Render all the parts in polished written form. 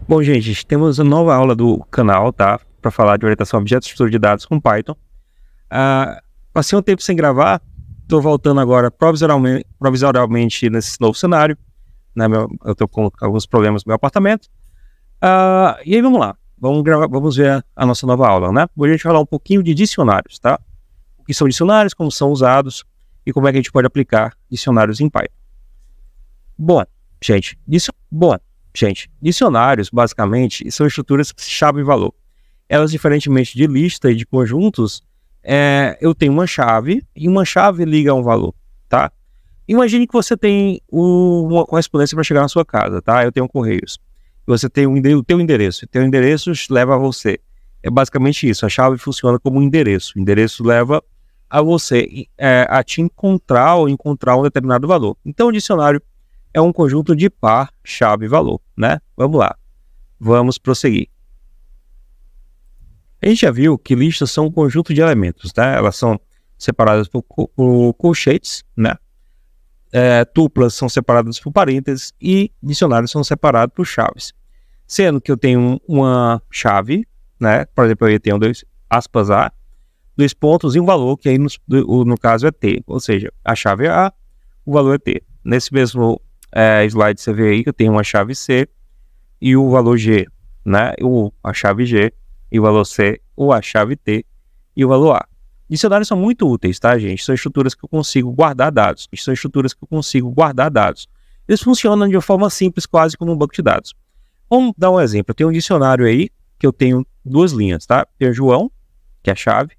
Bom, gente, temos uma nova aula do canal, tá? Para falar de orientação a objetos e estrutura de dados com Python. Passei um tempo sem gravar, estou voltando agora provisoriamente nesse novo cenário, né? Eu estou com alguns problemas no meu apartamento. E aí, vamos lá. Vamos ver a nossa nova aula, né? Hoje a gente vai falar um pouquinho de dicionários, tá? O que são dicionários, como são usados e como é que a gente pode aplicar dicionários em Python. Bom, gente, dicionários, basicamente, são estruturas chave e valor. Elas, diferentemente de lista e de conjuntos, eu tenho uma chave e uma chave liga a um valor, tá? Imagine que você tem uma correspondência para chegar na sua casa, tá? Eu tenho Correios. Você tem o teu endereço. O teu endereço leva a você. É basicamente isso. A chave funciona como um endereço. O endereço leva a você a te encontrar ou encontrar um determinado valor. Então, o dicionário é um conjunto de par, chave e valor, né? Vamos lá. Vamos prosseguir. A gente já viu que listas são um conjunto de elementos, né? Elas são separadas por colchetes, né? Tuplas são separadas por parênteses e dicionários são separados por chaves. Sendo que eu tenho uma chave, né? Por exemplo, eu tenho dois aspas A, dois pontos e um valor, que aí no caso é T. Ou seja, a chave é A, o valor é T. Nesse mesmo slide você vê aí que eu tenho uma chave C e o valor G, né? A chave G e o valor C, ou a chave T e o valor A. Dicionários são muito úteis, tá, gente? São estruturas que eu consigo guardar dados. Eles funcionam de uma forma simples, quase como um banco de dados. Vamos dar um exemplo. Eu tenho um dicionário aí, que eu tenho duas linhas, tá? Tem o João, que é a chave,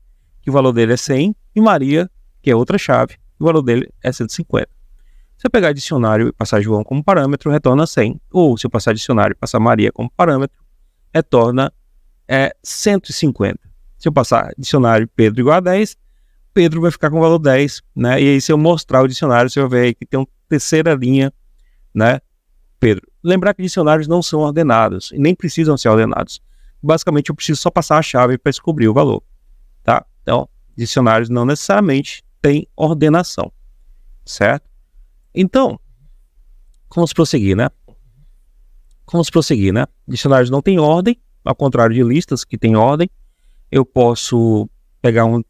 que o valor dele é 100, e Maria, que é outra chave, que o valor dele é 150. Se eu pegar dicionário e passar João como parâmetro, retorna 100. Ou se eu passar dicionário e passar Maria como parâmetro, retorna 150. Se eu passar dicionário Pedro igual a 10, Pedro vai ficar com o valor 10, né? E aí, se eu mostrar o dicionário, você vai ver que tem uma terceira linha, né? Pedro. Lembrar que dicionários não são ordenados e nem precisam ser ordenados. Basicamente, eu preciso só passar a chave para descobrir o valor, tá? Então, dicionários não necessariamente têm ordenação, certo? Então, vamos prosseguir, né? Dicionários não têm ordem, ao contrário de listas que têm ordem. Eu posso pegar um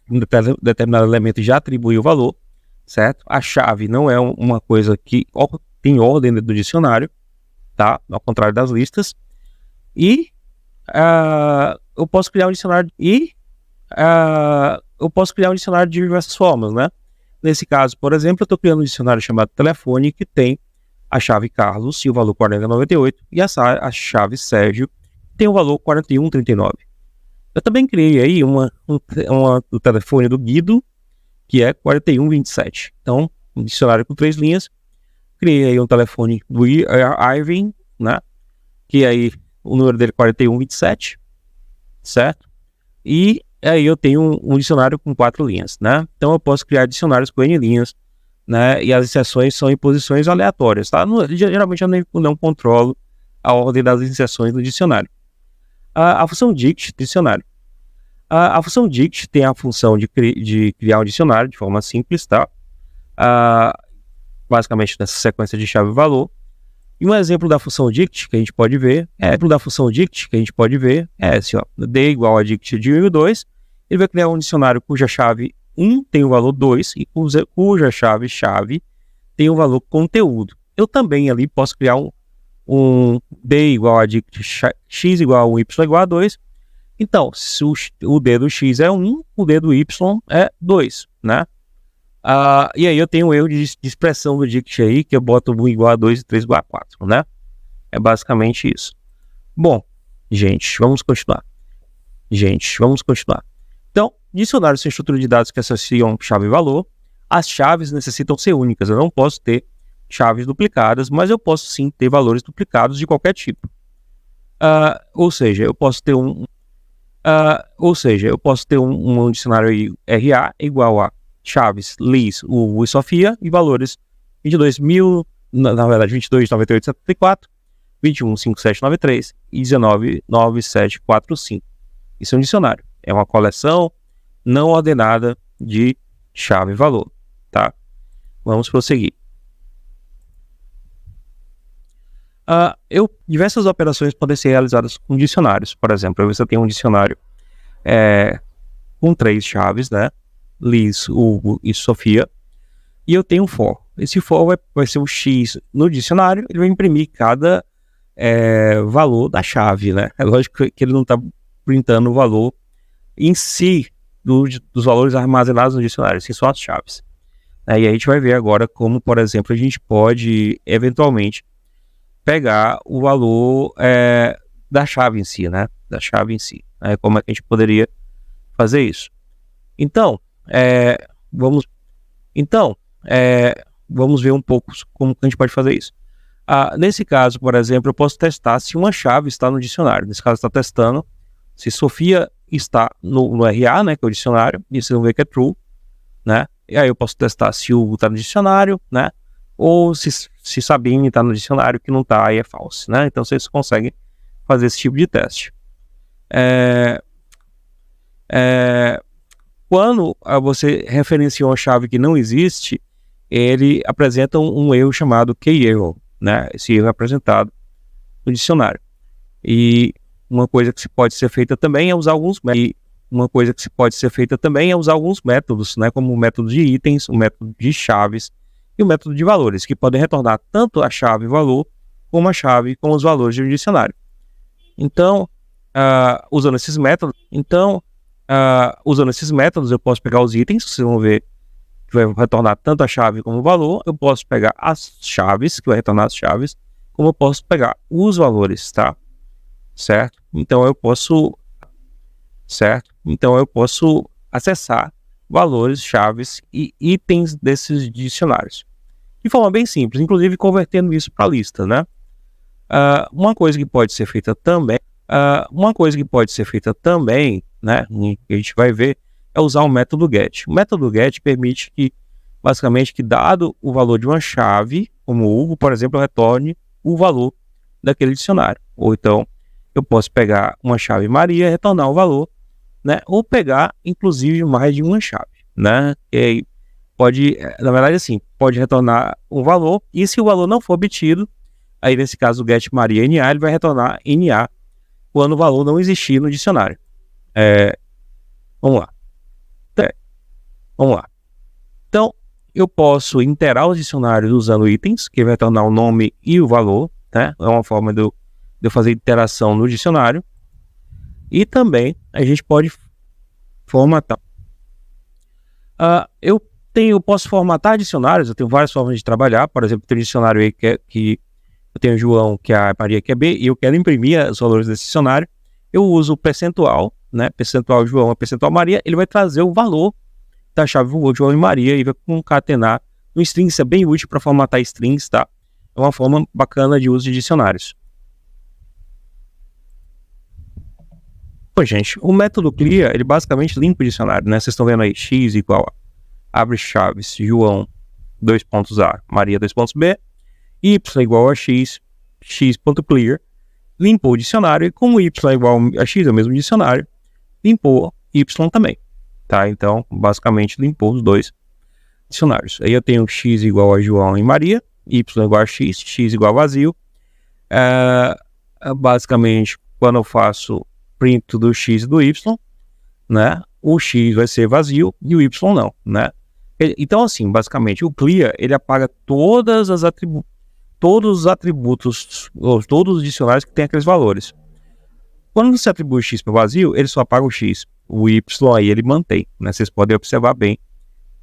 determinado elemento e já atribuir o valor, certo? A chave não é uma coisa que tem ordem dentro do dicionário, tá? Ao contrário das listas. E eu posso criar um dicionário de diversas formas, né? Nesse caso, por exemplo, eu estou criando um dicionário chamado telefone que tem a chave Carlos e o valor 4098 e a chave Sérgio tem o valor 4139. Eu também criei aí o telefone do Guido, que é 4127. Então, um dicionário com 3 linhas. Criei aí um telefone do Irving, né? Que aí o número dele é 4127, certo? E aí eu tenho um dicionário com 4 linhas, né? Então eu posso criar dicionários com N linhas, né? E as inserções são em posições aleatórias, tá? Geralmente eu não controlo a ordem das inserções do dicionário. A função dict, dicionário. A função dict tem a função de criar um dicionário de forma simples, tá? Basicamente nessa sequência de chave e valor. E um exemplo da função dict que a gente pode ver é esse, ó. D igual a dict de 1 e 2. Ele vai criar um dicionário cuja chave 1 tem o valor 2 e cuja chave tem o valor conteúdo. Eu também ali posso criar um D igual a dict x igual a 1, y igual a 2. Então, se o D do x é 1, o D do y é 2, né? E aí eu tenho um erro de expressão do dict aí, que eu boto 1 igual a 2 e 3 igual a 4, né? É basicamente isso. Bom, gente, vamos continuar. Então, dicionários são estrutura de dados que associam chave e valor. As chaves necessitam ser únicas. Eu não posso ter chaves duplicadas, mas eu posso sim ter valores duplicados de qualquer tipo. Ou seja, eu posso ter um dicionário aí, RA igual a chaves, Liz, Hugo e Sofia, e valores 22.000, na verdade 22, 98, 74, 21, 5793 e 19, 9745. Isso é um dicionário. É uma coleção não ordenada de chave e valor, tá? Vamos prosseguir. Diversas operações podem ser realizadas com dicionários. Por exemplo, você tem um dicionário com 3 chaves, né? Liz, Hugo e Sofia. E eu tenho um for. Esse for vai ser o X no dicionário. Ele vai imprimir cada valor da chave, né? É lógico que ele não está printando o valor em si dos valores armazenados no dicionário, assim, só as chaves. E a gente vai ver agora como, por exemplo, a gente pode, eventualmente, pegar o valor da chave em si, né? Da chave em si. Como é que a gente poderia fazer isso? Então, vamos ver um pouco como que a gente pode fazer isso. Nesse caso, por exemplo, eu posso testar se uma chave está no dicionário. Nesse caso, está testando se Sofia está no RA, né, que é o dicionário, e vocês vão ver que é true, né? E aí eu posso testar se o Hugo está no dicionário, né? Ou se Sabine está no dicionário, que não está, aí é false, né? Então vocês conseguem fazer esse tipo de teste. Quando você referencia uma chave que não existe, ele apresenta um erro chamado key error, né? Esse erro é apresentado no dicionário. E uma coisa que pode ser feita também é usar alguns métodos, né? Como o método de itens, o método de chaves e o método de valores, que podem retornar tanto a chave valor como a chave com os valores de um dicionário. Então, usando esses métodos, eu posso pegar os itens, que vocês vão ver que vai retornar tanto a chave como o valor. Eu posso pegar as chaves, que vai retornar as chaves, como eu posso pegar os valores, tá? Certo? Então eu posso acessar valores, chaves e itens desses dicionários de forma bem simples, inclusive convertendo isso para lista, né? Uma coisa que pode ser feita também, né, que a gente vai ver, é usar o método get. O método get permite que, basicamente, que dado o valor de uma chave, como o Hugo, por exemplo, retorne o valor daquele dicionário. Ou então, eu posso pegar uma chave Maria, retornar o valor, né? Ou pegar, inclusive, mais de uma chave, né? E aí pode, na verdade, assim, pode retornar um valor, e se o valor não for obtido, aí nesse caso o get Maria NA, ele vai retornar NA quando o valor não existir no dicionário. Vamos lá. Então, eu posso interar os dicionários usando itens, que vai retornar o nome e o valor, né? É uma forma de eu fazer interação no dicionário. E também a gente pode formatar. Eu posso formatar dicionários, eu tenho várias formas de trabalhar. Por exemplo, tem um dicionário aí que eu tenho o João, que é A, Maria, que é B, e eu quero imprimir os valores desse dicionário. Eu uso o percentual, né? Percentual João, percentual Maria, ele vai trazer o valor da chave João e Maria e vai concatenar um string. Isso é bem útil para formatar strings, tá? É uma forma bacana de uso de dicionários. Bom, gente, o método clear, ele basicamente limpa o dicionário, né? Vocês estão vendo aí, x igual a abre chaves, João, 2 pontos A, Maria, 2 pontos B, y igual a x, x.clear, limpou o dicionário, e como y é igual a x, é o mesmo dicionário, limpou y também, tá? Então, basicamente, limpou os dois dicionários. Aí eu tenho x igual a João e Maria, y igual a x, x igual a vazio. Basicamente, quando eu faço print do x e do y, né, o x vai ser vazio e o y não, né? Então, assim, basicamente, o clear, ele apaga todos os atributos, todos os dicionários que tem aqueles valores. Quando você atribui o x para o vazio, ele só apaga o x. O y aí ele mantém, né? Vocês podem observar bem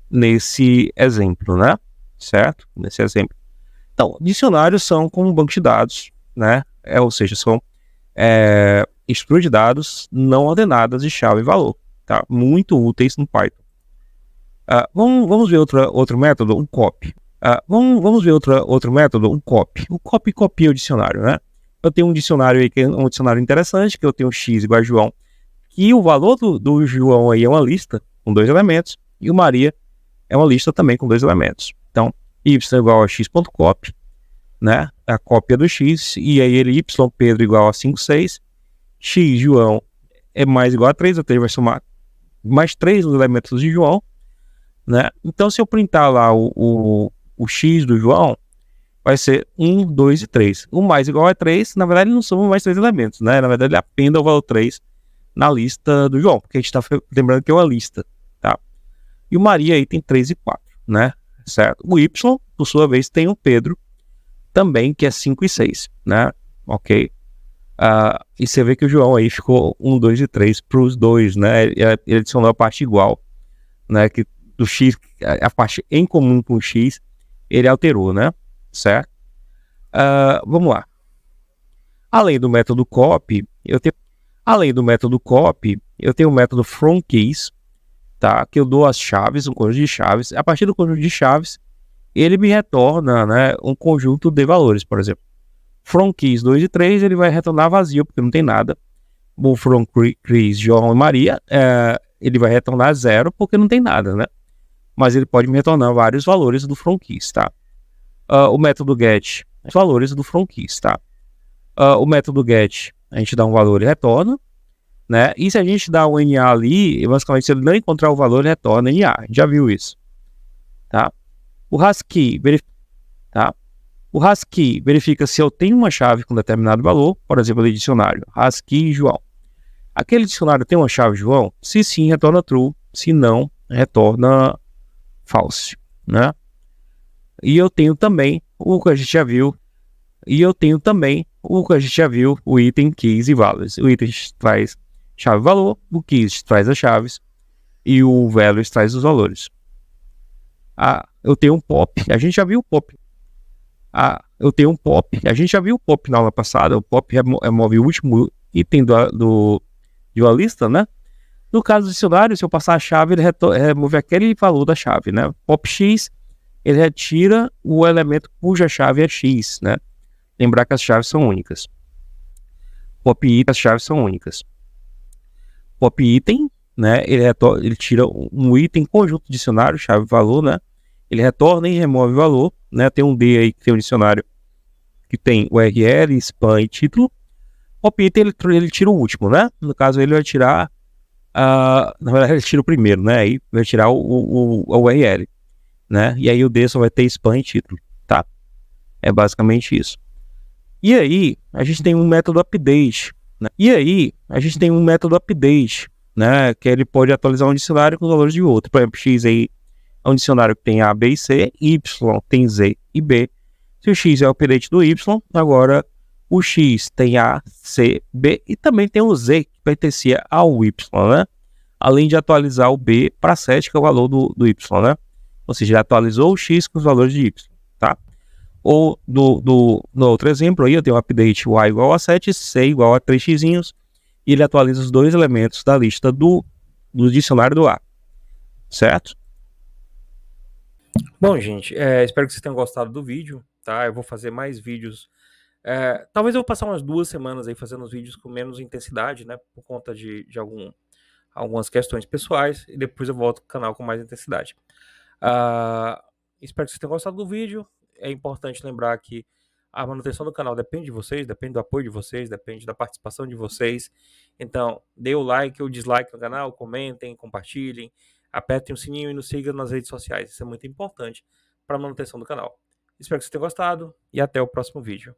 nesse exemplo, né? Certo? Nesse exemplo. Então, dicionários são como um banco de dados, né? Ou seja, são estruturas de dados não ordenadas de chave e valor, tá? Muito úteis no Python. Vamos ver outro método, um copy. Vamos ver outro método, um copy. O copy copia o dicionário, né? Eu tenho um dicionário aí que é um dicionário interessante, que eu tenho x igual a João, que o valor do João aí é uma lista com 2 elementos, e o Maria é uma lista também com 2 elementos. Então, y igual a x.copy, né? A cópia do x, e aí ele y Pedro igual a 5, 6, x João é mais igual a 3, ou seja, vai somar mais 3 elementos de João, né? Então, se eu printar lá o x do João, vai ser 1, 2 e 3. O mais igual a 3, na verdade, não são mais 3 elementos, né? Na verdade, ele appenda o valor 3 na lista do João, porque a gente está lembrando que é uma lista, tá? E o Maria aí tem 3 e 4, né? Certo? O Y, por sua vez, tem o Pedro também, que é 5 e 6, né? Ok? E você vê que o João aí ficou 1, 2 e 3 para os dois, né? Ele adicionou a parte igual, né? Que do X, a parte em comum com o X, ele alterou, né? Certo? Vamos lá. Além do método copy, eu tenho o método fromKeys, tá? Que eu dou as chaves, um conjunto de chaves. A partir do conjunto de chaves, ele me retorna, né, um conjunto de valores, por exemplo. fromKeys 2 e 3, ele vai retornar vazio, porque não tem nada. O fromKeys João e Maria, ele vai retornar 0, porque não tem nada, né? Mas ele pode me retornar vários valores do fromKeys, tá? O método get, os valores do fromKeys, tá? O método get, a gente dá um valor e retorna, né? E se a gente dá o NA ali, basicamente, se ele não encontrar o valor, ele retorna NA. A gente já viu isso, tá? O hashKey, tá? O hashKey verifica se eu tenho uma chave com determinado valor, por exemplo, ali dicionário, hashKey João. Aquele dicionário tem uma chave João? Se sim, retorna true. Se não, retorna false, né? E eu tenho também o que a gente já viu. O item keys e values. O item traz chave e valor, o keys traz as chaves e o values traz os valores. Eu tenho um pop, a gente já viu o pop. Eu tenho um pop, a gente já viu o pop na aula passada. O pop remove o último item de uma lista, né? No caso do dicionário, se eu passar a chave, ele remove aquele valor da chave, né? Pop X, ele retira o elemento cuja chave é X, né? Lembrar que as chaves são únicas. Pop item, as chaves são únicas. Pop item, né? Ele tira um item conjunto dicionário, chave valor, né? Ele retorna e remove o valor, né? Tem um D aí que tem um dicionário que tem URL, spam e título. Pop item, ele tira o último, né? No caso, ele vai tirar na verdade, ele tira o primeiro, né? Aí vai tirar o URL, né? E aí o D só vai ter spam e título, tá? É basicamente isso. E aí, a gente tem um método update, né? Né? Que ele pode atualizar um dicionário com os valores de outro. Por exemplo, X aí é um dicionário que tem A, B e C, Y tem Z e B. Se o X é o update do Y, agora o X tem A, C, B e também tem o Z, que pertencia ao Y, né? Além de atualizar o B para 7, que é o valor do Y, né? Ou seja, ele atualizou o X com os valores de Y, tá? Ou no outro exemplo aí, eu tenho um update Y igual a 7, C igual a 3x, e ele atualiza os dois elementos da lista do dicionário do A, certo? Bom, gente, espero que vocês tenham gostado do vídeo, tá? Eu vou fazer mais vídeos. Talvez eu vou passar umas 2 semanas aí fazendo os vídeos com menos intensidade, né? Por conta de algumas questões pessoais, e depois eu volto com o canal com mais intensidade. Espero que vocês tenham gostado do vídeo. É importante lembrar que a manutenção do canal depende de vocês, depende do apoio de vocês, depende da participação de vocês. Então, dê o like ou dislike no canal, comentem, compartilhem, apertem o sininho e nos sigam nas redes sociais. Isso é muito importante para a manutenção do canal. Espero que vocês tenham gostado e até o próximo vídeo.